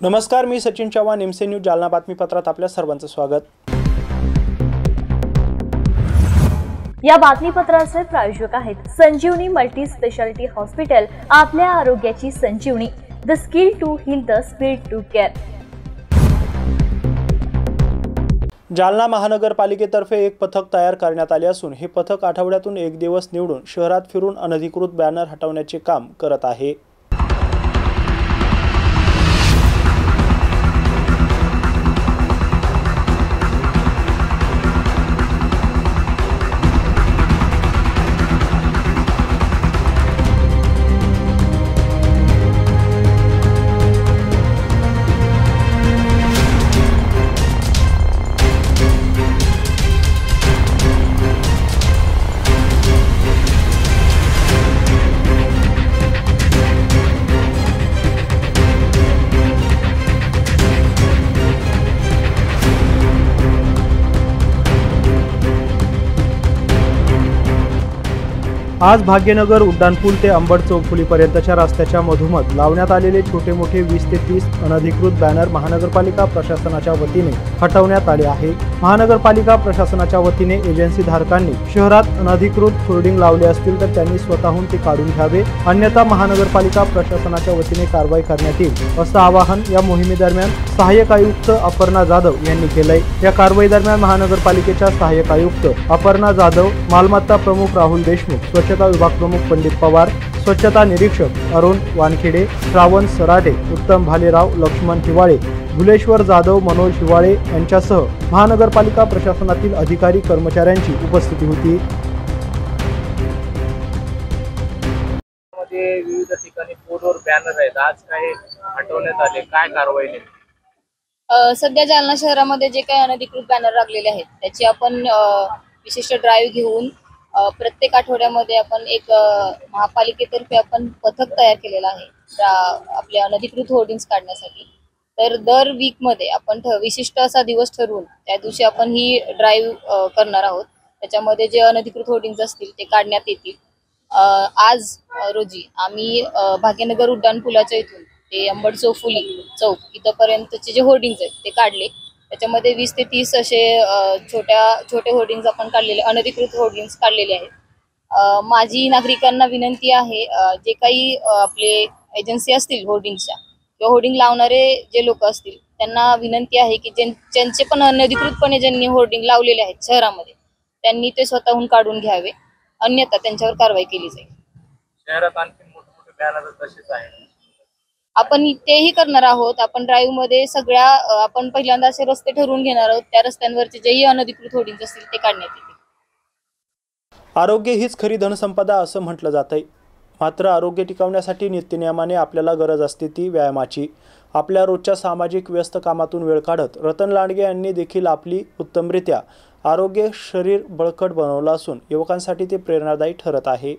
नमस्कार, मी Sachin Chavan, MC news Jalna बातमीपत्रात आपल्या सर्वांचं स्वागत। या बातमीपत्राचे प्रायोजक आहेत संजीवनी मल्टी स्पेशालिटी हॉस्पिटल, आपल्या आरोग्याची संजीवनी, the skill to heal, the speed to care. Jalna महानगरपालिकेतर्फे एक पथक तयार करण्यात आले असून हे पथक आठवड्यातून एक दिवस निवडून शहरात फिरून अनधिकृत बॅनर हटवण्याचे काम करत आहे। आज भाग्यनगर उड्डाणपूल ते अंबड चौफुलीपर्यंतच्या रस्त्याच्या मधोमध लावण्यात आलेले छोटे मोठे 20 ते 30 अनधिकृत बॅनर महानगरपालिका प्रशासनाच्या वतीने हटवण्यात आले आहे। महानगरपालिका प्रशासनाच्या वतीने एजन्सी धारकांनी शहरात अनधिकृत होर्डिंग लावले असतील तर त्यांनी स्वतःहून ते काढून घ्यावे, अन्यथा महानगरपालिका प्रशासनाच्या वतीने कारवाई करण्यात येईल असं आवाहन या मोहिमेदरम्यान सहाय्यक आयुक्त अपर्णा जाधव यांनी केलंय। या कारवाई दरम्यान महानगरपालिकेच्या सहाय्यक आयुक्त अपर्णा जाधव, मालमत्ता प्रमुख राहुल देशमुख, स्वच्छता विभाग प्रमुख पंडित पवार, स्वच्छता निरीक्षक अरुण वानखेडे, श्रावण सराटे, उत्तम भालेराव, लक्ष्मण हिवाळे, भुलेश्वर जाधव, मनोज हिवाळे यांच्यासह महानगरपालिका प्रशासनातील अधिकारी कर्मचाऱ्यांची उपस्थिती होती। विविध ठिकाणी बोर्डवर बॅनर आहेत, आज काय हटवण्यात आले, काय कारवाई नेमकी? सध्या जालना शहरामध्ये जे काही अनधिकृत बॅनर लागलेले आहेत त्याची आपण विशिष्ट ड्राईव्ह घेऊन प्रत्येक आठवड्यामध्ये आपण एक महापालिकेतर्फे आपण पथक तयार केलेला आहे आपले अनधिकृत होर्डिंग्स काढण्यासाठी। तर दर वीक मध्ये आपण विशिष्ट असा दिवस ठरवून त्या दिवशी आपण ही ड्राईव्ह करणार आहोत। त्याच्यामध्ये जे अनधिकृत होर्डिंग्स असतील ते काढण्यात येतील। आज रोजी आम्ही भाग्यनगर उड्डाणपुलाच्या इथून ते अंबड चौफुली चौक इथपर्यंतचे जे होर्डिंग्स आहेत ते काढले। त्याच्यामध्ये 20 ते 30 असे छोटे होर्डिंग्स आपण काढलेले, अनधिकृत होर्डिंग्स काढलेले आहेत। माझी नागरिकांना विनंती आहे, जे काही आपले एजन्सी असतील होर्डिंग्सच्या किंवा होर्डिंग लावणारे जे लोक असतील त्यांना विनंती आहे की ज्यांचे पण अनधिकृतपणे ज्यांनी होर्डिंग लावलेले आहेत शहरामध्ये त्यांनी ते स्वतःहून काढून घ्यावे, अन्यथा त्यांच्यावर कारवाई केली जाईल। शहरात आणखी मोठे बॅनर तसेच आहेत, आपण तेही करणार आहोत। आपण ड्राईव्ह मध्ये सगळ्या आपण पहिल्यांदा असे रस्ते ठरवून घेणार आहोत, त्या रस्त्यांवरचे जेही अनधिकृत होर्डिंग्स असतील ते काढण्यात येतील। आरोग्य हीच खरी धनसंपदा असं म्हटलं जातंय, मात्र आरोग्य टिकवण्यासाठी नित्यनियमाने आपल्याला गरज असते ती व्यायामाची। आपल्या रोजच्या सामाजिक व्यस्त कामातून वेळ काढत रतन लांडगे यांनी देखील आपली उत्तमरित्या आरोग्य शरीर बळकट बनवलं असून युवकांसाठी ते प्रेरणादायी ठरत आहे।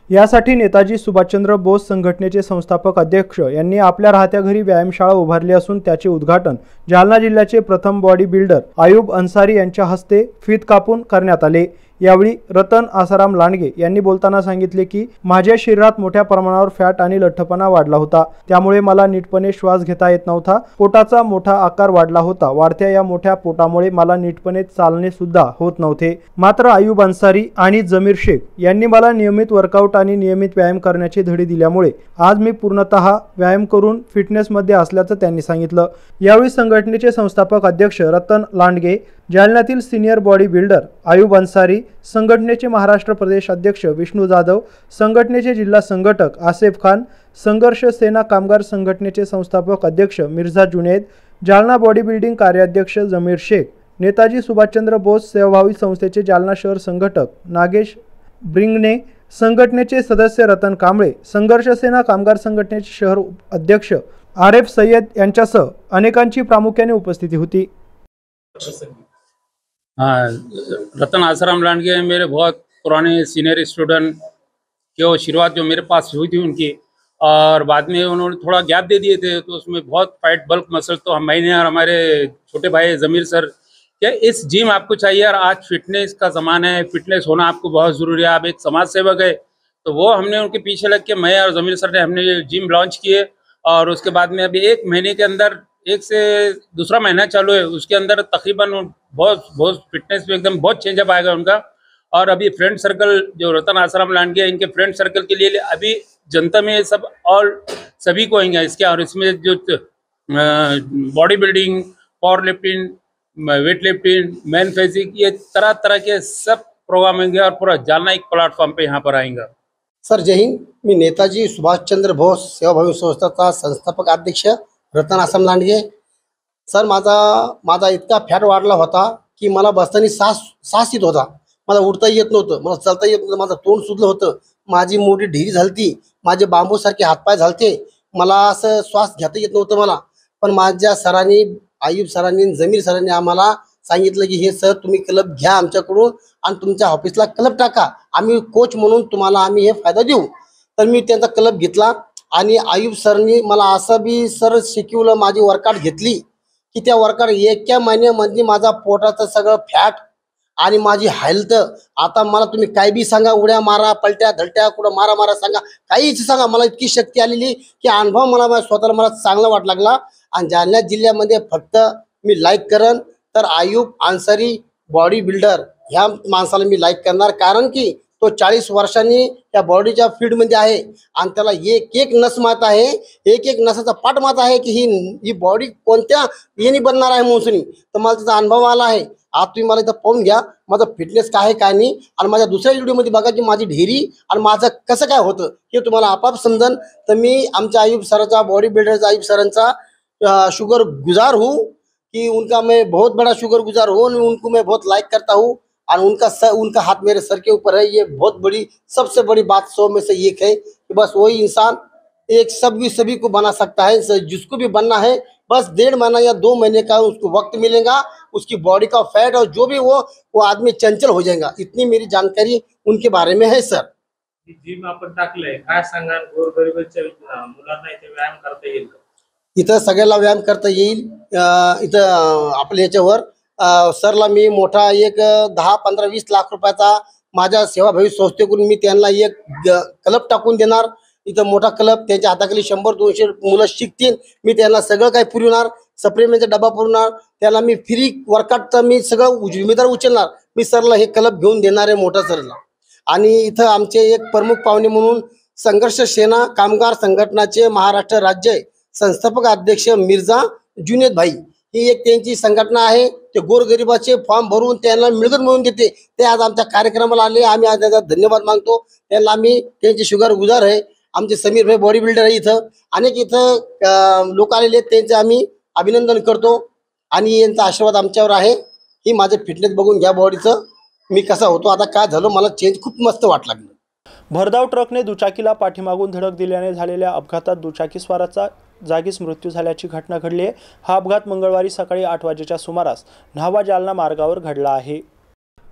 यासाठी नेताजी सुभाषचंद्र बोस संघटनेचे संस्थापक अध्यक्ष यांनी आपल्या राहत्या घरी व्यायामशाळा उभारली असून त्याचे उद्घाटन जालना जिल्ह्याचे प्रथम बॉडी बिल्डर आयुब अन्सारी यांच्या हस्ते फीत कापून करण्यात आले। यावेळी रतन आसाराम लांडगे यांनी बोलताना सांगितले की माझ्या शरीरात मोठ्या प्रमाणावर फॅट आणि लठ्ठपणा वाढला होता, त्यामुळे मला नीटपणे श्वास घेता येत नव्हता। पोटाचा मोठा आकार वाढला होता। वाढत्या या मोठ्या पोटामुळे मला नीटपणे चालणे सुद्धा होत नव्हते। मात्र आयुब अन्सारी आणि जमीर शेख यांनी मला नियमित वर्कआउट आणि नियमित व्यायाम करण्याचे धडे दिल्यामुळे आज मी पूर्णतः व्यायाम करून फिटनेसमध्ये असल्याचं त्यांनी सांगितलं। यावेळी संघटनेचे संस्थापक अध्यक्ष रतन लांडगे, जालन्यातील senior body builder Ayub Ansari, संघटनेचे महाराष्ट्र प्रदेश अध्यक्ष विष्णू जाधव, संघटनेचे जिल्हा संघटक आसेफ खान, संघर्ष सेना कामगार संघटनेचे संस्थापक अध्यक्ष मिर्झा जुनेद, जालना बॉडी बिल्डिंग कार्याध्यक्ष जमीर शेख, नेताजी सुभाषचंद्र बोस सेवाभावी संस्थेचे जालना शहर संघटक नागेश ब्रिंगणे, संघटनेचे सदस्य रतन कांबळे, संघर्ष सेना कामगार संघटनेचे शहर अध्यक्ष आरेफ सय्यद यांच्यासह अनेकांची प्रामुख्याने उपस्थिती होती। रतन आसाराम लांडगे मेरे बहुत पुराने सीनियर स्टूडेंट की शुरुआत जो मेरे पास हुई थी उनकी, और बाद में उन्होंने थोड़ा गैप दे दिए थे, तो उसमें बहुत फैट बल्क मसल तो मैंने और हमारे छोटे भाई जमीर सर क्या इस जिम आपको चाहिए, और आज फिटनेस का ज़माना है, फिटनेस होना आपको बहुत ज़रूरी है, आप एक समाज सेवक है, तो वो हमने उनके पीछे लग के मैं और जमीर सर ने हमने ये जिम लॉन्च किए। और उसके बाद में अभी 1 महीने के अंदर, एक से दूसरा महीना चालू है, उसके अंदर तकरीबन बहुत बहुत फिटनेस में एकदम बहुत चेंजअप आएगा उनका। और अभी फ्रेंड सर्कल जो रतन आसाराम लांडगे, इनके फ्रेंड सर्कल के लिए अभी जनता में सब और सभी को आएंगे इसके। और इसमें जो body building, power lifting, weight lifting, man physique, ये तरह तरह के सब प्रोग्राम होंगे और पूरा जालना एक प्लेटफॉर्म पे यहाँ पर आएंगे। सर जय हिंद। मी नेताजी सुभाषचंद्र बोस सेवाभावी संस्थाचा संस्थापक अध्यक्ष रतन आसाराम लांडगे। सर माझा इतका फॅट वाढला होता की मला बसताना सास येत होता, मला उठता येत नव्हतं, मला चालता येत नव्हतं, माझं तोंड सुजलं होतं, माझी मोठी ढिरी झालती, माझे बांबूसारखे हातपाय झालते, मला असं श्वास घेता येत नव्हतं मला। पण माझ्या सरांनी, आयुब सरांनी, जमीर सरांनी आम्हाला सांगितलं की हे सर तुम्ही क्लब घ्या आमच्याकडून आणि तुमच्या ऑफिसला क्लब टाका, आम्ही कोच म्हणून तुम्हाला आम्ही हे फायदा देऊ। तर मी त्यांचा क्लब घेतला आणि आयुब सरनी मला असं बी सर शिकवलं, माझी वर्कआउट घेतली की त्या वर्कआउट एका महिन्यामध्ये माझा पोटाचं सगळं फॅट आणि माझी हेल्थ, आता मला तुम्ही काय बी सांगा, उड्या मारा, पलट्या धलट्या, कुठं मारा सांगा, काहीच सांगा, मला इतकी शक्ती आलेली की अनुभव मला स्वतःला मला चांगला वाट लागला। आणि जालना जिल्ह्यामध्ये फक्त मी लाईक करन तर आयुब अन्सारी बॉडी बिल्डर ह्या माणसाला मी लाईक करणार, कारण की तो 40 वर्षांनी त्या बॉडीच्या फील्डमध्ये आहे आणि त्याला एक एक नस मात आहे, एक एक नसाचा पाठ मात आहे की ही बॉडी कोणत्या येणी बनणार आहे म्हणून। तर मला त्याचा अनुभव आला आहे। आज तुम्ही मला इथं पाहून घ्या माझं फिटनेस काय आहे काय नाही, आणि माझ्या दुसऱ्या व्हिडिओमध्ये बघा की माझी ढेरी आणि माझं कसं काय होतं हे तुम्हाला आपाप समजन। तर मी आमच्या आयुब सरांचा, बॉडी बिल्डरचा आयुब सरांचा शुगर गुजार हूँ कि उनका मैं बहुत बड़ा शुगर गुजार हूँ, उनको मैं बहुत लाइक करता हूँ और उनका हाथ मेरे सर के ऊपर है। ये बहुत बड़ी, सबसे बड़ी बात 100 में से एक है कि बस वही इंसान एक सभी को बना सकता है। जिसको भी बनना है बस 1.5 महीना या 2 महीने का उसको वक्त मिलेगा, उसकी बॉडी का फैट और जो भी वो आदमी चंचल हो जाएगा। इतनी मेरी जानकारी उनके बारे में है सर। जिम आपण टाकलंय, काय सांगाल गोरगरिबाच्या मुलांना इथे व्यायाम करता येईल? इथं सगळ्याला व्यायाम करता येईल। इथं आपल्या याच्यावर सरला मी मोठा एक 10, 15, 20 लाख रुपयाचा माझ्या सेवाभावी संस्थेकडून मी त्यांना एक क्लब टाकून देणार। इथं मोठा क्लब, त्यांच्या हाताखाली 100-200 मुलं शिकतील, मी त्यांना सगळं काही पुरवणार, सप्लिमेंटचा डबा पुरवणार, त्याला मी फ्री वर्कआउटचं मी सगळं जिम्मेदार उचलणार। मी सरला हे क्लब घेऊन देणार आहे मोठा सरला। आणि इथं आमचे एक प्रमुख पाहुणे म्हणून संघर्ष सेना कामगार संघटनाचे महाराष्ट्र राज्य संस्थापक अध्यक्ष मिर्झा जुनेद भाई, ही एक त्यांची संघटना आहे। ते गोरगरिबाचे फॉर्म भरून त्यांना मिळकत मिळवून देते। ते आज आमच्या कार्यक्रमाला आले, आम्ही आज त्यांचा धन्यवाद मागतो। त्यांना आम्ही त्यांचे शुगर गुजार आहे। आमचे समीर भाई बॉडी बिल्डर आहे, इथं अनेक इथं लोक आलेले आहेत, त्यांचे आम्ही अभिनंदन करतो आणि यांचा आशीर्वाद आमच्यावर आहे। ही माझे फिटनेस बघून घ्या बॉडीचं मी कसा होतो, आता काय झालं, मला चेंज खूप मस्त वाट लागलं। भरधाव ट्रकने दुचाकीला पाठीमागून धडक दिल्याने झालेल्या अपघातात दुचाकीस्वाराचा जागीच मृत्यू झाल्याची घटना घडली आहे। हा अपघात मंगळवारी सकाळी 8 वाजेच्या सुमारास न्हावा जालना मार्गावर घडला आहे।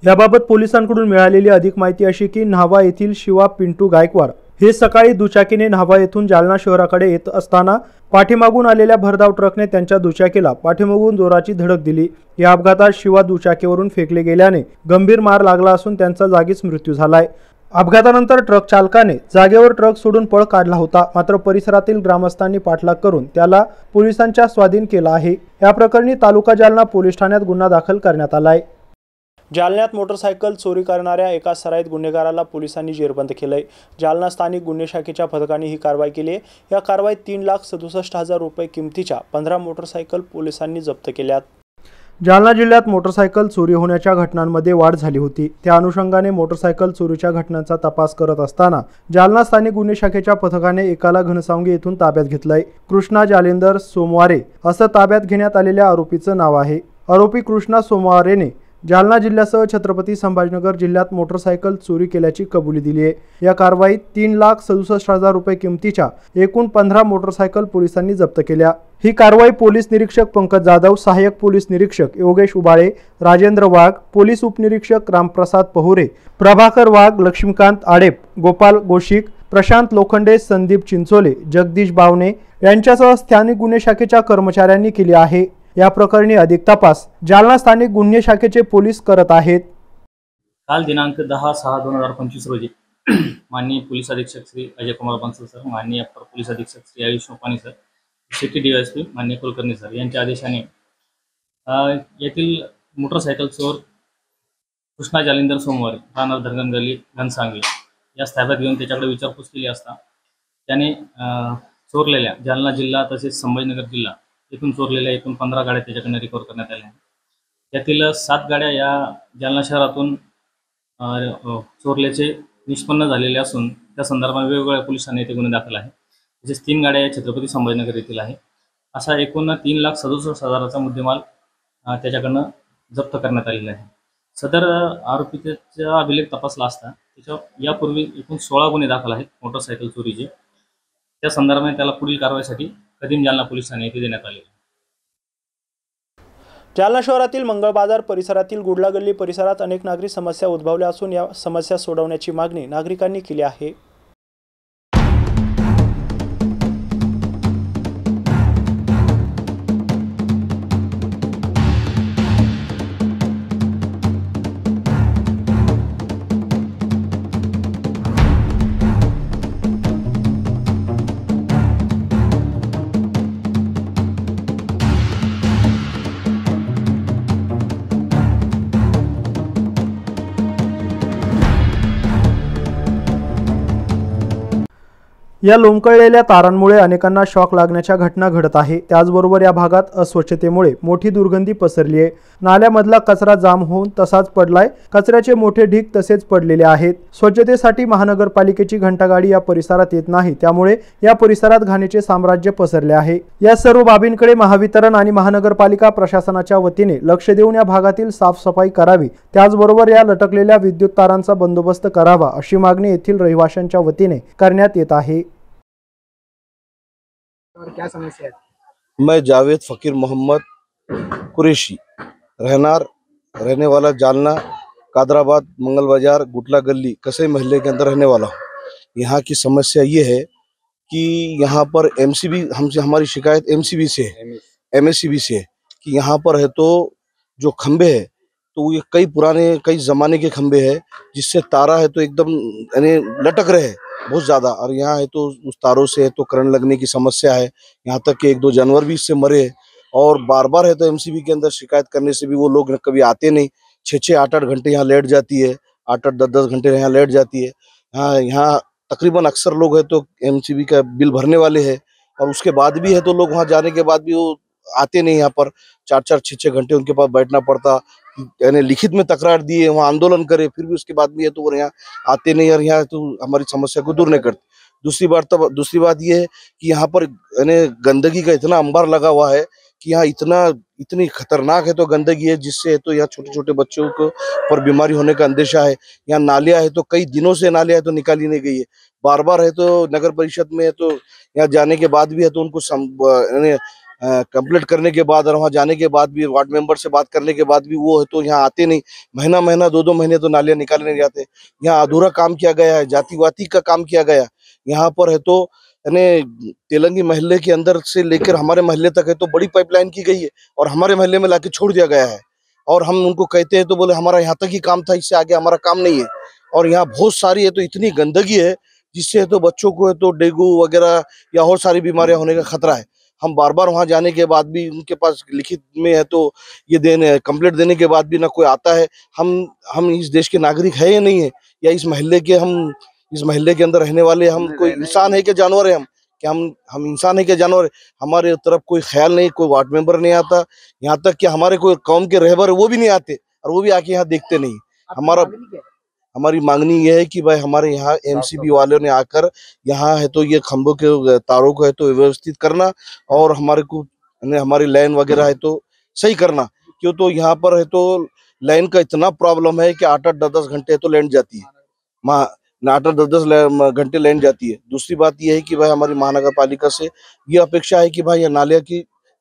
याबाबत पोलिसांकडून मिळालेली अधिक माहिती अशी की न्हावा येथील शिवा पिंटू गायकवाड हे सकाळी दुचाकीने न्हावा येथून जालना शहराकडे येत असताना पाठीमागून आलेल्या भरधाव ट्रकने त्यांच्या दुचाकीला पाठीमागून जोराची धडक दिली। या अपघातात शिवा दुचाकीवरून फेकले गेल्याने गंभीर मार लागला असून त्यांचा जागीच मृत्यू झालाय। अपघातानंतर ट्रक चालकाने जागेवर ट्रक सोडून पळ काढला होता, मात्र परिसरातील ग्रामस्थांनी पाठलाग करून त्याला पोलिसांच्या स्वाधीन केला आहे। या प्रकरणी तालुका जालना पोलीस ठाण्यात गुन्हा दाखल करण्यात आलाय। जालन्यात मोटरसायकल चोरी करणाऱ्या एका सराईत गुन्हेगाराला पोलिसांनी जेरबंद केलंय। जालना स्थानिक गुन्हे शाखेच्या पथकाने ही कारवाई केली आहे। या कारवाईत 3,67,000 रुपये किमतीच्या 15 मोटरसायकल पोलिसांनी जप्त केल्यात। जालना जिल्ह्यात मोटरसायकल चोरी होण्याच्या घटनांमध्ये वाढ झाली होती। त्या अनुषंगाने मोटरसायकल चोरीच्या घटनांचा तपास करत असताना जालना स्थानिक गुन्हे शाखेच्या पथकाने एकाला घनसावंगी येथून ताब्यात घेतलंय। कृष्णा जालेंदर सोमवारे असं ताब्यात घेण्यात आलेल्या आरोपीचं नाव आहे। आरोपी कृष्णा सोमवारेने जालना जिल्ह्यासह छत्रपती संभाजीनगर जिल्ह्यात मोटरसायकल चोरी केल्याची कबुली दिली आहे। या कारवाईत 3,67,000 रुपये किमतीच्या एकूण 15 मोटरसायकल पोलिसांनी जप्त केल्या। ही कारवाई पोलीस निरीक्षक पंकज जाधव, सहाय्यक पोलीस निरीक्षक योगेश उबाळे, राजेंद्र वाघ, पोलीस उपनिरीक्षक रामप्रसाद पहुरे, प्रभाकर वाघ, लक्ष्मीकांत आडेप, गोपाल गोशिक, प्रशांत लोखंडे, संदीप चिंचोले, जगदीश बावणे यांच्यासह स्थानिक गुन्हे शाखेच्या कर्मचाऱ्यांनी केली आहे। या प्रकरणी अधिक तपास जालना स्थानिक गुन्हे शाखेचे पोलीस करत आहेत। काल दिनांक 10/6/2025 रोजी माननीय पोलीस अधीक्षक श्री अजय कुमार बंसल सर, माननीय अपर पोलीस अधीक्षक श्री आयुष सोपानी सर सिटी DYSP मान्य कुलकर्णी सर यांच्या आदेशाने येथील मोटरसायकल चोर कृष्णा जालिंदर सोमवार राहणार धरगण गल्ली घनसांगे यास ताब्यात घेऊन त्याच्याकडे विचारपूस केली असता त्याने चोरलेल्या जालना जिल्हा तसेच संभाजीनगर जिल्हा येथून चोरलेल्या एकूण 15 गाड्या त्याच्याकडनं रिकवर करण्यात आल्या. त्यातील 7 गाड्या या जालना शहरातून चोरल्याचे निष्पन्न झालेले असून त्या संदर्भात वेगवेगळ्या पोलीस ठाणे येथे गुन्हे दाखल आहे. तसेच 3 गाड्या या छत्रपती संभाजीनगर येथील आहे. असा एकूण 3,67,000चा मुद्देमाल त्याच्याकडनं जप्त करण्यात आलेला आहे. सदर आरोपीचा अभिलेख तपासला असता त्याच्या यापूर्वी एकूण 16 गुन्हे दाखल आहेत मोटरसायकल चोरीचे. त्या संदर्भाने त्याला पुढील कारवाईसाठी कदीम जालना पोलीस ठाणे येथे देण्यात आले. जालना शहरातील मंगळ बाजार परिसरातील गुडला गल्ली परिसरात अनेक नागरिक समस्या उद्भवल्या असून या समस्या सोडवण्याची मागणी नागरिकांनी केली आहे. या लोंबकळलेल्या तारांमुळे अनेकांना शॉक लागण्याच्या घटना घडत आहे. त्याचबरोबर या भागात अस्वच्छतेमुळे मोठी दुर्गंधी पसरली आहे. नाल्यामधला कचरा जाम होऊन तसाच पडलाय. कचऱ्याचे मोठे ढीग तसेच पडलेले आहेत. स्वच्छतेसाठी महानगरपालिकेची घंटागाडी या परिसरात येत नाही. त्यामुळे या परिसरात घाणीचे साम्राज्य पसरले आहे. या सर्व बाबींकडे महावितरण आणि महानगरपालिका प्रशासनाच्या वतीने लक्ष देऊन या भागातील साफसफाई करावी. त्याचबरोबर या लटकलेल्या विद्युत तारांचा बंदोबस्त करावा अशी मागणी येथील रहिवाशांच्या वतीने करण्यात येत आहे. और क्या समस्या है? मैं जावेद फ़कीर मोहम्मद कुरैशी रहने वाला जालना कादराबाद मंगल बाजार गुटला गली कसई महल्ले के अंदर रहने वाला हूँ। यहाँ की समस्या ये है कि यहाँ पर MCB हमसे हमारी शिकायत MCB से है, MSCB से है कि यहाँ पर है तो जो खंबे है तो ये कई ज़माने के खंबे है जिससे तारा है तो एकदम यानी लटक रहे हैं बहुत ज़्यादा। और यहाँ है तो उस तारों से है तो करंट लगने की समस्या है। यहाँ तक कि 1-2 जानवर भी इससे मरे हैं। और बार बार है तो MCB के अंदर शिकायत करने से भी वो लोग कभी आते नहीं। 6-6, 8-8 घंटे यहाँ लेट जाती है, 8-8, 10-10 घंटे यहाँ लेट जाती है। यहाँ तकरीबन अक्सर लोग है तो MCB का बिल भरने वाले हैं और उसके बाद भी है तो लोग वहाँ जाने के बाद भी वो आते नहीं। यहाँ पर 4-4, 6-6 घंटे उनके पास बैठना पड़ता। यानी लिखित में तकरार दिए, वहाँ आंदोलन करे, फिर भी उसके बाद भी है तो वो यहाँ आते नहीं और यहाँ तो हमारी समस्या को दूर नहीं करते। दूसरी बात ये है कि यहाँ पर यानी गंदगी का इतना अंबार लगा हुआ है कि यहाँ इतनी खतरनाक है तो गंदगी है जिससे है तो यहाँ छोटे छोटे बच्चों को पर बीमारी होने का अंदेशा है। यहाँ नालियाँ है तो कई दिनों से नालियाँ है तो निकाली नहीं गई है। बार बार है तो नगर परिषद में है तो यहाँ जाने के बाद भी है तो उनको कंप्लीट करने के बाद और वहाँ जाने के बाद भी वार्ड मेंबर से बात करने के बाद भी वो है तो यहाँ आते नहीं। महीना 2-2 महीने तो नालियाँ निकालने नहीं जाते। यहाँ अधूरा काम किया गया है, जातिवादी का काम किया गया। यहाँ पर है तो यानी तेलंगी महल्ले के अंदर से लेकर हमारे महल्ले तक है तो बड़ी पाइपलाइन की गई है और हमारे महल्ले में लाके छोड़ दिया गया है। और हम उनको कहते हैं तो बोले हमारा यहाँ तक ही काम था, इससे आगे हमारा काम नहीं है। और यहाँ बहुत सारी है तो इतनी गंदगी है जिससे है तो बच्चों को है तो डेंगू वगैरह या और सारी बीमारियां होने का खतरा है। हम बार बार वहाँ जाने के बाद भी उनके पास लिखित में है तो ये कंप्लेंट देने के बाद भी ना कोई आता है। हम इस देश के नागरिक है या नहीं है, या इस महल्ले के अंदर रहने वाले हम कोई इंसान है कि जानवर है? हम इंसान है कि जानवर है? हमारे तरफ कोई ख्याल नहीं, कोई वार्ड मेंबर नहीं आता। यहाँ तक कि हमारे कोई कौम के रहबर वो भी नहीं आते और वो भी आके यहाँ देखते नहीं। हमारी मांगनी ये है कि भाई हमारे यहाँ MCB वालों ने आकर यहाँ है तो ये खंभों के तारों को है तो व्यवस्थित करना और हमारी लाइन वगैरह है तो सही करना। क्यों तो यहाँ पर है तो लाइन का इतना प्रॉब्लम है कि 8-8, 10-10 घंटे तो लाइन जाती है। 8-8, 10-10 घंटे लाइन जाती है। दूसरी बात यह है कि भाई हमारी महानगर पालिका से ये अपेक्षा है कि भाई ये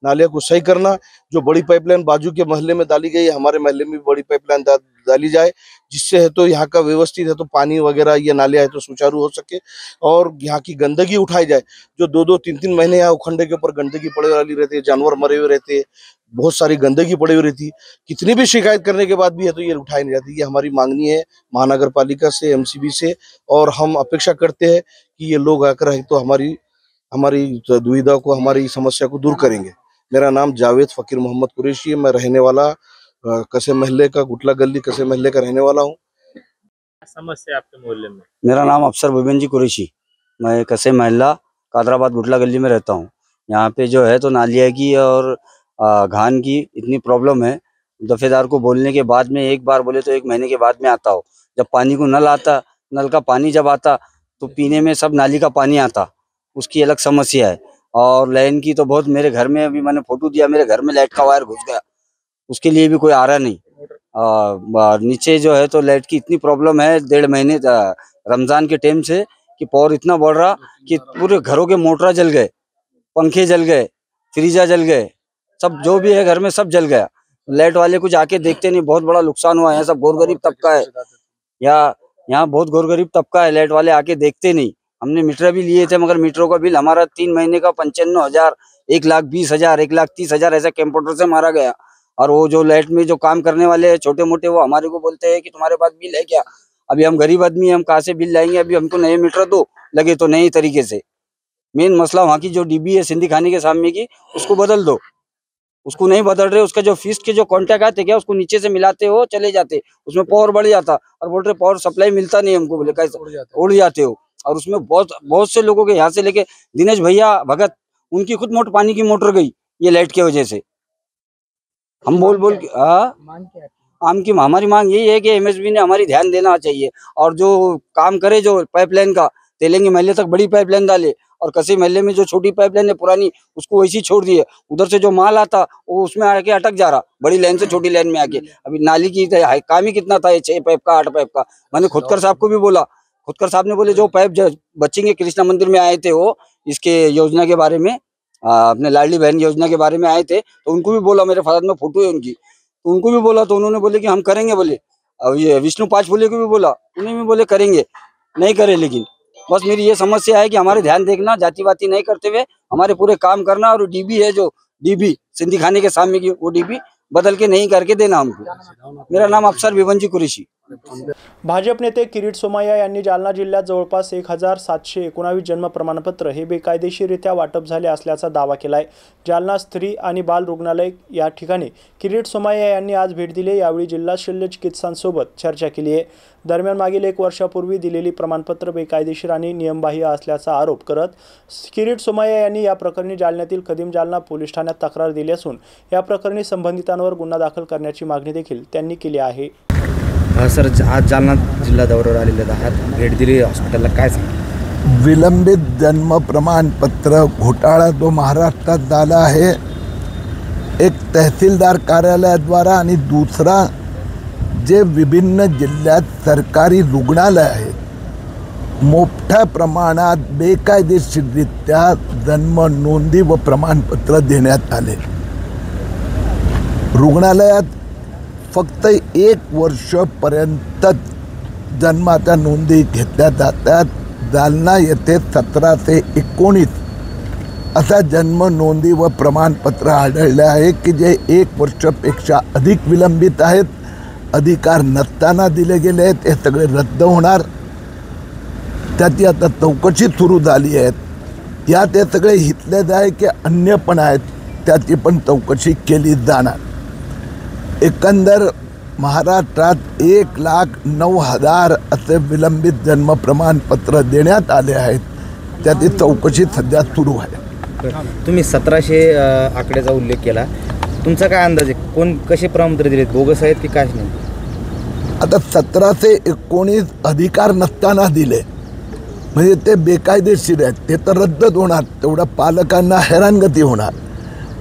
नालिया को सही करना। जो बड़ी पाइपलाइन बाजू के महल्ले में डाली गई है, हमारे महल्ले में भी बड़ी पाइपलाइन डाली जाए जिससे है तो यहाँ का व्यवस्थित है तो पानी वगैरह ये नालियाँ है तो सुचारू हो सके और यहाँ की गंदगी उठाई जाए। जो 2-2, 3-3 महीने यहाँ उखंडे के ऊपर गंदगी पड़े वाली रहती है, जानवर मरे हुए रहते हैं, बहुत सारी गंदगी पड़ी हुई रहती। कितनी भी शिकायत करने के बाद भी है तो ये उठाई नहीं जाती। ये हमारी मांगनी है महानगर पालिका से, MCB से, और हम अपेक्षा करते हैं कि ये लोग आकर है तो हमारी हमारी दुविधा को, हमारी समस्या को दूर करेंगे। मेरा नाम जावेद फकीर मोहम्मद कुरैशी है। मैं रहने वाला कसे महल्ले का, गुटला गली कसे महल्ले का रहने वाला हूँ। समस्या है आपके मोहल्ले में? मेरा नाम अफसर भूपेंद्र जी कुरैशी, मैं कसे महल्ला कादराबाद गुटला गली में रहता हूँ। यहाँ पे जो है तो नालिया की और घान की इतनी प्रॉब्लम है। दफेदार को बोलने के बाद में, एक बार बोले तो 1 महीने के बाद में आता हो। जब पानी को नल आता, नल का पानी जब आता तो पीने में सब नाली का पानी आता, उसकी अलग समस्या है। और लाइन की तो बहुत, मेरे घर में अभी मैंने फोटो दिया, मेरे घर में लाइट का वायर घुस गया, उसके लिए भी कोई आ रहा नहीं। नीचे जो है तो लाइट की इतनी प्रॉब्लम है 1.5 महीने रमजान के टाइम से, कि पावर इतना बढ़ रहा कि पूरे घरों के मोटर जल गए, पंखे जल गए, फ्रीजा जल गए, सब जो भी है घर में सब जल गया। लाइट वाले कुछ आके देखते नहीं, बहुत बड़ा नुकसान हुआ है। सब गोर गरीब तबका है, यहाँ बहुत गोर गरीब तबका है, लाइट वाले आके देखते नहीं। हमने मीटर भी लिए थे, मगर मीटरों का बिल हमारा 3 महीने का 95,000, 1,20,000, 1,30,000 ऐसा कंप्यूटर से मारा गया। और वो जो लाइट में जो काम करने वाले हैं छोटे मोटे, वो हमारे को बोलते हैं कि तुम्हारे पास बिल है क्या? अभी हम गरीब आदमी, हम कहाँ से बिल लाएंगे? अभी हमको नए मीटर दो, लगे तो नए तरीके से। मेन मसला वहाँ की जो डीबी है सिंधी खाने के सामने की, उसको बदल दो। उसको नहीं बदल रहे, उसका जो फीस के जो कॉन्टैक्ट आते क्या, उसको नीचे से मिलाते हो, चले जाते, उसमें पावर बढ़ जाता। और बोल रहे पावर सप्लाई मिलता नहीं हमको, बोले कैसे उड़ जाते हो। और उसमें बहुत से लोगों के, यहाँ से लेके दिनेश भैया भगत, उनकी खुद मोटर पानी की मोटर गई ये लाइट की वजह से। हम बोल के हमारी मांग यही है कि एमएसबी ने हमारी ध्यान देना चाहिए, और जो काम करे, जो पाइपलाइन का तेलंगी महल्ले तक बड़ी पाइपलाइन डाले, और कसी महल्ले में जो छोटी पाइपलाइन है पुरानी, उसको वैसी छोड़ दिए। उधर से जो माल आता वो उसमें आके अटक जा रहा, बड़ी लाइन से छोटी लाइन में आके। अभी नाली की काम ही कितना था, 6 पाइप का, 8 पाइप का। मैंने खुदकर साहब को भी बोला, खुदकर साहब ने बोले जो पाइप बचेंगे कृष्णा मंदिर में आए थे, वो इसके योजना के बारे में, अपने लाडली बहन योजना के बारे में आए थे, तो उनको भी बोला, मेरे फादर में फोटो है उनकी, तो उनको भी बोला, तो उन्होंने बोले कि हम करेंगे बोले। अब ये विष्णु 5 बोले को भी बोला, उन्हें भी बोले करेंगे, नहीं करे। लेकिन बस मेरी ये समस्या है कि हमारे ध्यान देखना, जाति वाती नहीं करते हुए हमारे पूरे काम करना। और डीबी है जो डीबी सिंधी खाने के सामने की, वो डीबी बदल के नहीं करके देना हमको। मेरा नाम अफसर भूपेंद्र कुरैशी। भाजप नेते किरीट सोमय्या यांनी जालना जिल्ह्यात जवळपास 1,719 जन्म प्रमाणपत्र हे बेकायदेशीररित्या वाटप झाले असल्याचा दावा केलाय। जालना स्त्री आणि बाल रुग्णालय या ठिकाणी किरीट सोमय्या यांनी आज भेट दिली। यावेळी जिल्हा शल्य चिकित्सांसोबत चर्चा केली आहे। दरम्यान मागील 1 वर्षापूर्वी दिलेली प्रमाणपत्र बेकायदेशीर आणि नियमबाह्य असल्याचा आरोप करत किरीट सोमय्या यांनी या प्रकरणी जालन्यातील कदीम जालना पोलीस ठाण्यात तक्रार दिली असून या प्रकरणी संबंधितांवर गुन्हा दाखल करण्याची मागणी देखील त्यांनी केली आहे। सर, आज जालना जिल्हा दौऱ्यावर आलेले आहात, भेट दिली हॉस्पिटलला, काय सांगा? विलंबित जन्म प्रमाणपत्र घोटाळा जो महाराष्ट्रात झाला आहे, एक तहसीलदार कार्यालयाद्वारा आणि दूसरा जे विभिन्न जिल्ह्यात सरकारी रुग्णालय आहेत, मोठ्या प्रमाणात बेकायदेशीररित्या जन्म नोंदी व प्रमाणपत्र देण्यात आले। रुग्णालयात फक्त 1 वर्षपर्यंत जन्माच्या नोंदी घेतल्या जातात। जालना येथे 17 ते 19 असा जन्म नोंदी व प्रमाणपत्र आढळले आहे की जे 1 वर्षापेक्षा अधिक विलंबित आहेत, अधिकार नसताना दिले गेले आहेत। हे सगळे रद्द होणार, त्याची आता चौकशी सुरू झाली आहे। यात हे सगळे हितलेच आहे की अन्य पण आहेत, त्याची पण चौकशी केली जाणार। एकंदर महाराष्ट्रात 1,09,000 असे विलंबित जन्म प्रमाणपत्र देण्यात आले आहेत, त्याची चौकशी सध्या सुरू आहे। तुम्ही 1700 आकड्याचा उल्लेख केला, तुमचा काय अंदाज आहे, कोण कसे प्रमाणपत्र दिलेत, बोगस आहेत की काय नाही? आता 17 ते 19 अधिकार नसताना दिले म्हणजे ते बेकायदेशीर आहेत, ते तर रद्दच होणार। तेवढा पालकांना हैराणगती होणार,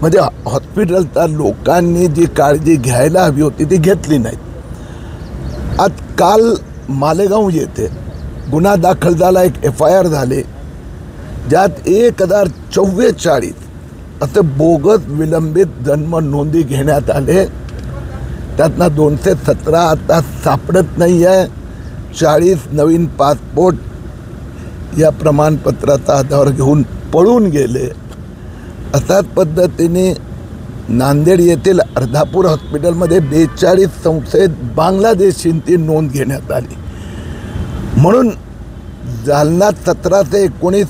म्हणजे हॉस्पिटलच्या लोकांनी जी काळजी घ्यायला हवी होती ती घेतली नाही। आज काल मालेगाव येथे गुन्हा दाखल झाला, एक FIR झाले, ज्यात 1,044 असे बोगस विलंबित जन्म नोंदी घेण्यात आले। त्यातनं 217 आता सापडत नाही आहे। 40 नवीन पासपोर्ट या प्रमाणपत्राचा आधार घेऊन पळून गेले। अशाच पद्धतीने नांदेड येथील अर्धापूर हॉस्पिटलमध्ये 42 संशयित बांगलादेशींची नोंद घेण्यात आली। म्हणून जालना 17 ते 19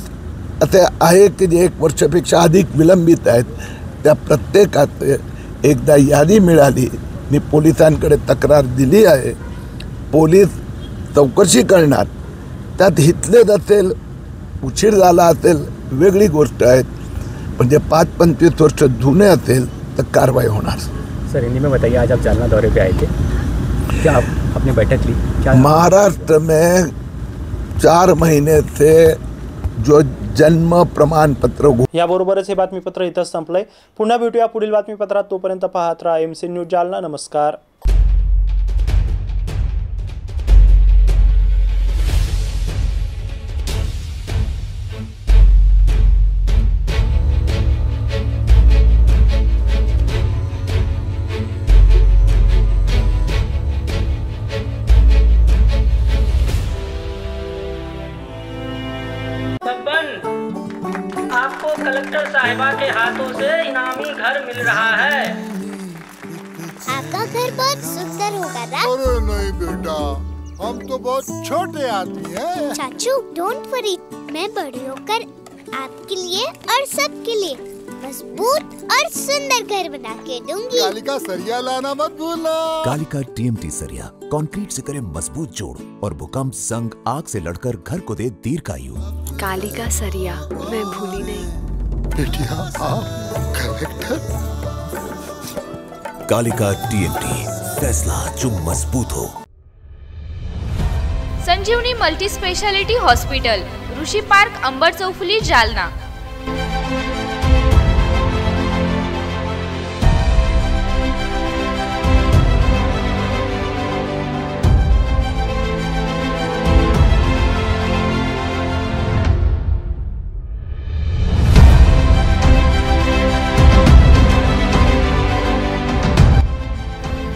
असे आहे की जे 1 वर्षापेक्षा अधिक विलंबित आहेत, त्या प्रत्येकात एकदा यादी मिळाली. मी पोलिसांकडे तक्रार दिली आहे. पोलीस चौकशी करणार. त्यात हितलेच असेल, उशीर झाला असेल वेगळी गोष्ट आहे, पण जे 5-25 वर्ष जुने असेल तर कारवाई होणार. सर, हिंदी में बताइए, आज आप जालना दौरे पे आए थे, क्या आपने बैठक ली? क्या महाराष्ट्र में 4 महीने से जो जन्म प्रमाणपत्र याबरोबरच हे बातमीपत्र इथंच संपलंय. पुन्हा भेटूया पुढील बातमीपत्रात. तोपर्यंत पाहत राहा MC न्यूज जालना. नमस्कार. आपको कलेक्टर साहिबा के हाथों से इनामी घर मिल रहा है. आपका घर बहुत सुंदर होगा ना? अरे नहीं बेटा, हम तो बहुत छोटे आदमी हैं। चाचू डोंट वरी, मैं बड़ी होकर आपके लिए और सबके लिए मजबूत और सुंदर घर बना के दूंगी. कालिका सरिया लाना मत भूलना. कालिका TMT सरिया कंक्रीट से करे मजबूत जोड़ और भूकंप, संग, आग से लड़कर घर को दे दीर्घायु. कालिका सरिया मैं भूली नहीं. बेटिया आप कलेक्टर. कालिका TMT, फैसला जो मजबूत हो. संजीवनी मल्टी स्पेशालिटी हॉस्पिटल, ऋषी पार्क, अंबर चौफुली, जालना.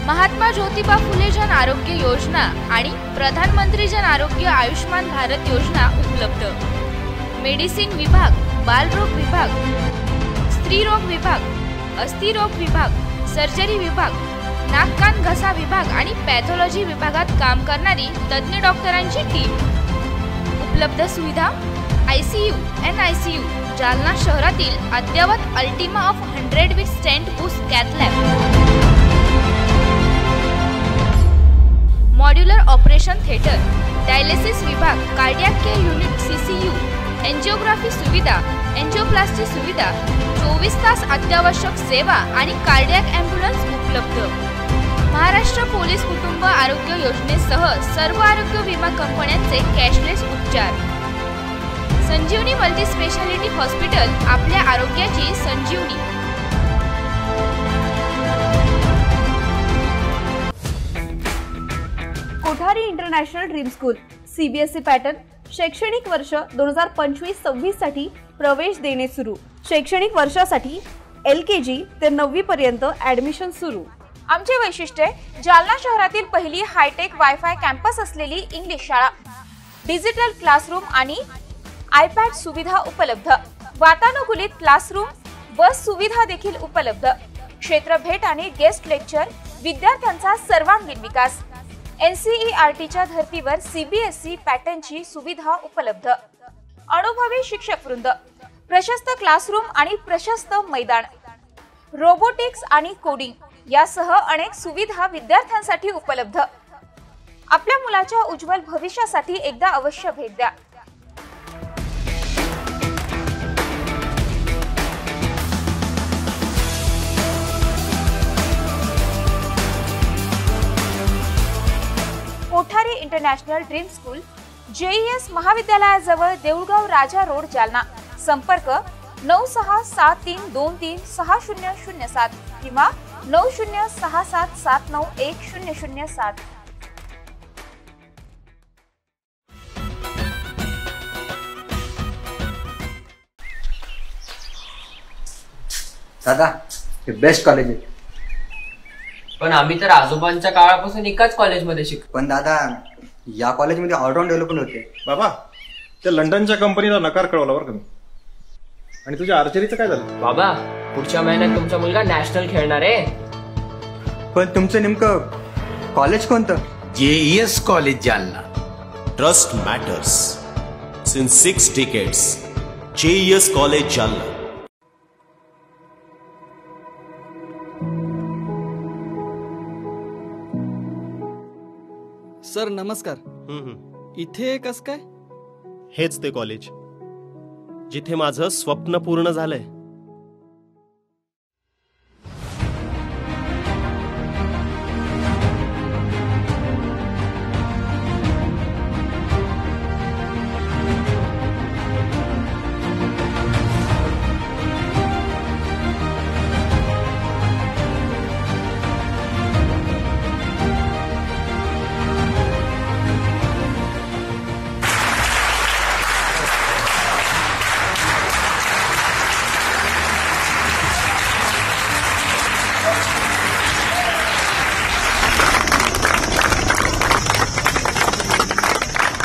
महात्मा ज्योतिबा फुले जन आरोग्य योजना आणि प्रधानमंत्री जन आरोग्य आयुष्मान भारत योजना उपलब्ध. मेडिसिन विभाग, बालरोग विभाग, स्त्रीरोग विभाग, अस्थिरोग विभाग, सर्जरी विभाग, नाक कान घसा विभाग आणि पॅथॉलॉजी विभागात काम करणारी तज्ञ डॉक्टरांची टीम. उपलब्ध सुविधा ICU, NICU. जालना शहरातील अद्ययावत Ultima of 100 with stent boost cath lab. Modular operation theatre, dialysis विभाग, cardiac care unit, CCU, angiography सुविधा, एंजिओप्लास्टी सुविधा, 24 तास अत्यावश्यक सेवा आणि कार्डियक ॲम्ब्युलन्स उपलब्ध. महाराष्ट्र पोलीस कुटुंब आरोग्य योजनेसह सर्व आरोग्य विमा कंपन्यांचे कॅशलेस उपचार. संजीवनी मल्टी स्पेशालिटी हॉस्पिटल, आपल्या आरोग्याची संजीवनी. Kothari international dream school, CBSE pattern. शैक्षणिक वर्ष 2025-26 साठी प्रवेश देणे सुरू. शैक्षणिक वर्षासाठी LKG ते 9वी पर्यंत ऍडमिशन सुरू. आमचे वैशिष्ट्य, जालना शहरातील पहिली हायटेक वायफाय कॅम्पस असलेली इंग्लिश शाळा. डिजिटल क्लासरूम आणि iPad सुविधा उपलब्ध. वातानुकूलित क्लासरूम, बस सुविधा देखील उपलब्ध. क्षेत्र भेट आणि गेस्ट लेक्चर. विद्यार्थ्यांचा सर्वांगीण विकास. NCERTच्या धर्तीवर CBSE पॅटर्नची सुविधा उपलब्ध. अनुभवी शिक्षक वृंद, प्रशस्त क्लासरूम आणि प्रशस्त मैदान. रोबोटिक्स आणि कोडिंग यासह अनेक सुविधा विद्यार्थ्यांसाठी उपलब्ध. आपल्या मुलाच्या उज्ज्वल भविष्यासाठी एकदा अवश्य भेट द्या. Kothari international dream school, JES महाविद्यालयाजवळ, देऊळगाव राजा रोड, जालना. संपर्क 9673236007 किंवा 9067791007. दादा, हे बेस्ट कॉलेज आहे. पण आम्ही तर आजोबांच्या काळापासून एकाच कॉलेजमध्ये शिकतो. पण दादा, या कॉलेजमध्ये ऑलराऊंड डेव्हलपमेंट होते. बाबा, त्या लंडनच्या कंपनीला नकार कळवला बरं का मी. आणि तुझ्या आर्चरीचं काय झालं? बाबा, पुढच्या महिन्यात तुमचा मुलगा नॅशनल खेळणार आहे. पण तुमचं नेमकं कॉलेज कोणतं? JES college Jalna. Trust matters since 6 decades. JES college Jalna. Sir नमस्कार। इथे कस काय? हेच ते कॉलेज जिथे माझं स्वप्न पूर्ण झालंय।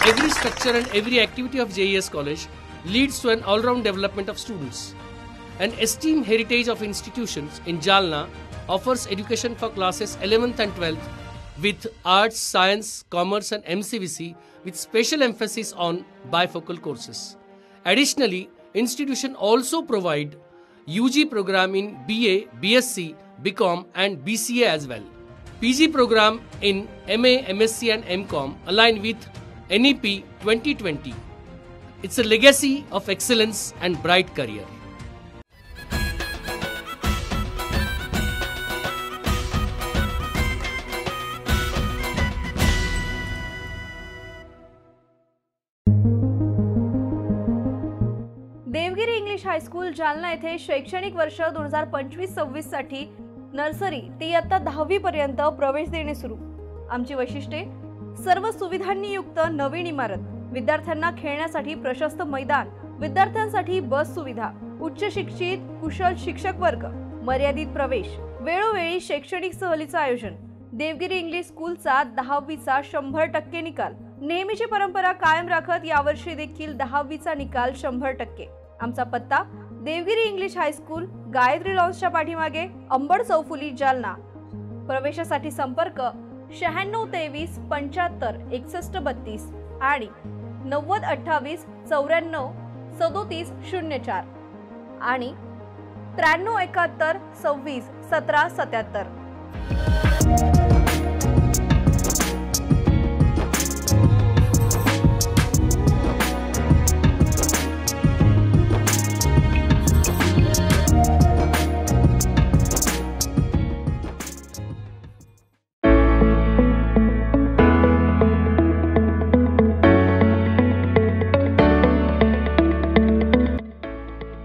Every structure and every activity of JES College leads to an all-round development of students. An esteemed heritage of institutions in Jalna offers education for classes 11th and 12th with arts, science, commerce and MCVC with special emphasis on bifocal courses. Additionally, institution also provide UG program in BA, BSc, BCom and BCA as well. PG program in MA, MSc and MCom align with NEP 2020. It's a legacy of excellence and bright career. Devgiri English high school Jalna येथे शैक्षणिक वर्ष 2025-26 साठी nursery ते इयत्ता 10वी पर्यंत प्रवेश देणे सुरू। आमची वैशिष्ट्ये: सर्व सुविधांनी युक्त नवीन इमारत, विद्यार्थ्यांना खेळण्यासाठी प्रशस्त मैदान, विद्यार्थ्यांसाठी बस सुविधा, उच्च शिक्षित कुशल शिक्षक वर्ग, मर्यादित प्रवेश, वेळोवेळी शैक्षणिक सहलीचं आयोजन, देवगिरी इंग्लिश स्कूलचा 10वीचा 100% निकाल, नेहमीची परंपरा कायम राखत यावर्षी देखील 10वीचा निकाल 100%। आमचा पत्ता: देवगिरी इंग्लिश हायस्कूल, गायत्री लॉन्सच्या पाठीमागे, अंबड चौफुली, जालना। प्रवेशासाठी संपर्क 96 23 75 61 32 आणि 90 28 94 37 04 आणि 93 71 26 17 77।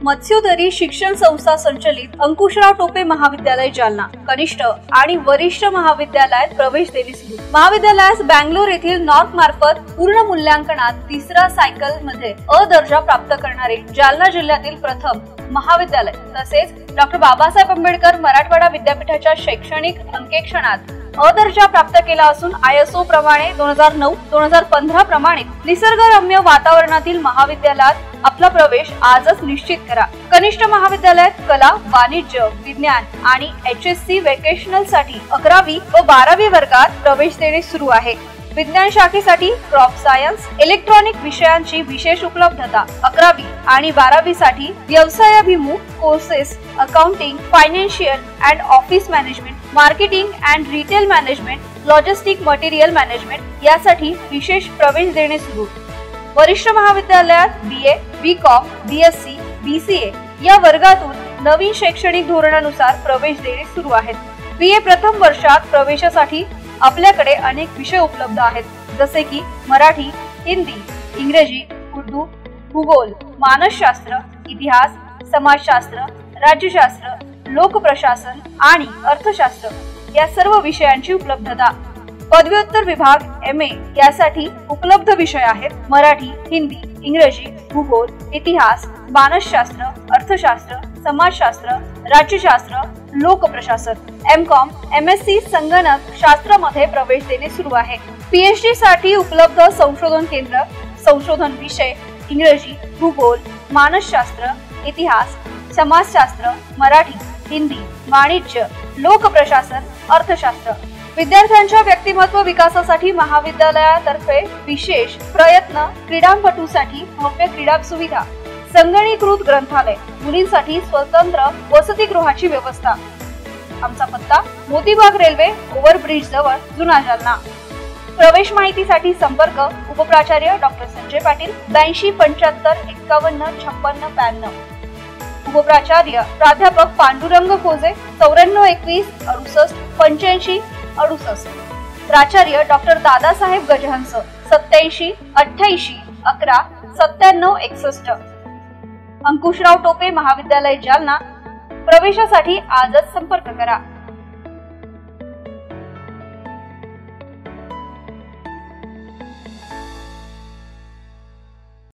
मत्स्योदरी शिक्षण संस्था संचलित अंकुशराव टोपे महाविद्यालय जालना कनिष्ठ आणि वरिष्ठ महाविद्यालयात प्रवेश देणे सुरू। महाविद्यालयास बँगलोर येथील नॉर्थ मार्फत पूर्ण मूल्यांकनात 3रा सायकल मध्ये अ दर्जा प्राप्त करणारे जालना जिल्ह्यातील प्रथम महाविद्यालय तसेच डॉक्टर बाबासाहेब आंबेडकर मराठवाडा विद्यापीठाच्या शैक्षणिक अंकेक्षणात अ दर्जा प्राप्त केला असून ISO प्रमाणे 2009-2015 प्रमाणे निसर्गरम्य वातावरणातील महाविद्यालयात आपला प्रवेश आजच निश्चित करा। कनिष्ठ महाविद्यालयात कला, वाणिज्य, विज्ञान आणि HSC वेकेशनल साठी 11वी व 12वी वर्गात प्रवेश देणे सुरू आहे। विज्ञान शाखेसाठी क्रॉप सायन्स, इलेक्ट्रॉनिक विषयांची विशेष उपलब्धता। 11वी आणि 12वी साठी व्यवसायाभिमुख courses, accounting, financial and office management, marketing and retail management, logistic material management यासाठी विशेष प्रवेश देणे सुरू। वरिष्ठ महाविद्यालयात BA, BCom, BSc, BCA या वर्गातून नवीन शैक्षणिक धोरणानुसार प्रवेश देणे सुरू आहेत। BA प्रथम वर्षात प्रवेशासाठी आपल्याकडे अनेक विषय उपलब्ध आहेत जसे की मराठी, हिंदी, इंग्रजी, उर्दू, भूगोल, मानसशास्त्र, इतिहास, समाजशास्त्र, राज्यशास्त्र, लोकप्रशासन आणि अर्थशास्त्र या सर्व विषयांची उपलब्धता। पदव्युत्तर विभाग MA यासाठी उपलब्ध विषय आहेत मराठी, हिंदी, इंग्रजी, भूगोल, इतिहास, मानसशास्त्र, अर्थशास्त्र, समाजशास्त्र, राज्यशास्त्र, लोकप्रशासन। MCom, MSc संगणक शास्त्रामध्ये प्रवेश देणे सुरू आहे। PhD साठी उपलब्ध संशोधन केंद्र, संशोधन विषय इंग्रजी, भूगोल, मानसशास्त्र, इतिहास, समाजशास्त्र, मराठी, हिंदी, वाणिज्य, लोकप्रशासन, अर्थशास्त्र। विद्यार्थ्यांच्या व्यक्तिमत्व विकासासाठी महाविद्यालयातर्फे विशेष प्रयत्न, क्रीडापटूसाठी भव्य क्रीडा सुविधा, संगणकीकृत ग्रंथालय, मुलींसाठी स्वतंत्र वसतिगृहाची व्यवस्था. आमचा पत्ता मोतीबाग रेल्वे ओव्हरब्रिज जवळ, जुना जालना. प्रवेश माहितीसाठी संपर्क उपप्राचार्य डॉक्टर संजय पाटील 8275515652. उपप्राचार्य प्राध्यापक पांडुरंग खोजे 9421688568. प्राचार्य डॉक्टर दादासाहेब गजहंस 8788119761. अंकुशराव टोपे महाविद्यालय जालना. प्रवेशासाठी आजच संपर्क करा.